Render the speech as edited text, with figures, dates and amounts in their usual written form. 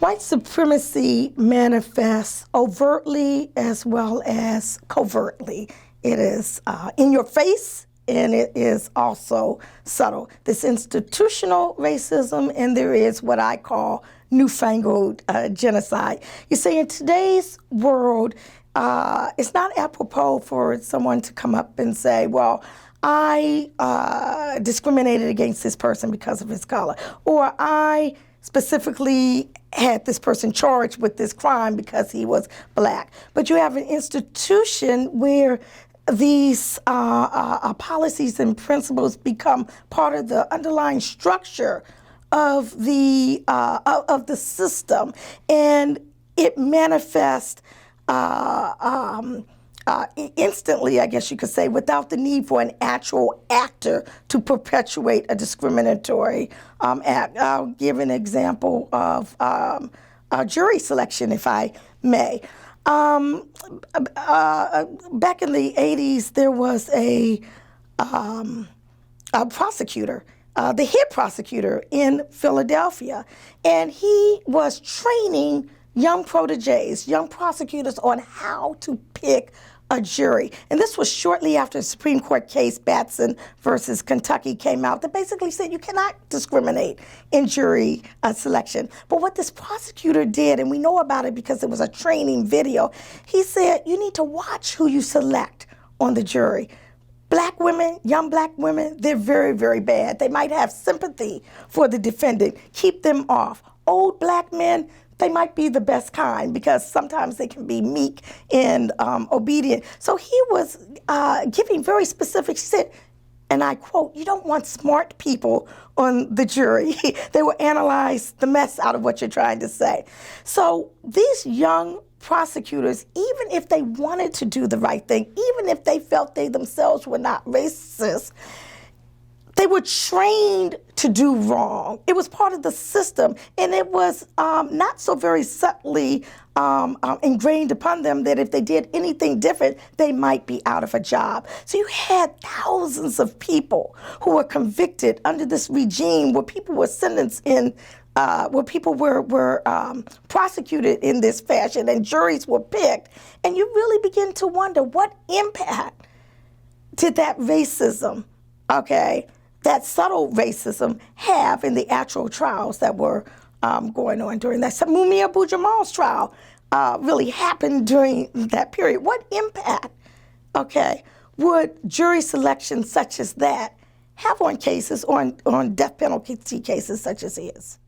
White supremacy manifests overtly as well as covertly. It is in your face, and it is also subtle. This institutional racism, and there is what I call newfangled genocide. You see, in today's world, it's not apropos for someone to come up and say, well, I discriminated against this person because of his color, or I specifically had this person charged with this crime because he was black. But you have an institution where these policies and principles become part of the underlying structure of the system, and it manifests instantly, I guess you could say, without the need for an actual actor to perpetuate a discriminatory act. I'll give an example of jury selection, if I may. Back in the 80s, there was a prosecutor, the head prosecutor in Philadelphia, and he was training young proteges, young prosecutors, on how to pick a jury. And this was shortly after the Supreme Court case Batson versus Kentucky came out that basically said you cannot discriminate in jury selection. But what this prosecutor did, and we know about it because it was a training video, he said you need to watch who you select on the jury. Black women, young black women, they're very, very bad. They might have sympathy for the defendant. Keep them off. Old black men, they might be the best kind because sometimes they can be meek and obedient. So he was giving very specific, he said, and I quote, you don't want smart people on the jury. They will analyze the mess out of what you're trying to say. So these young prosecutors, even if they wanted to do the right thing, even if they felt they themselves were not racist, they were trained to do wrong. It was part of the system, and it was not so very subtly ingrained upon them that if they did anything different, they might be out of a job. So you had thousands of people who were convicted under this regime where people were sentenced in, where people were prosecuted in this fashion and juries were picked. And you really begin to wonder what impact did that racism, that subtle racism have in the actual trials that were going on during that. Mumia Abu-Jamal's trial really happened during that period. What impact, would jury selection such as that have on cases, on death penalty cases such as his?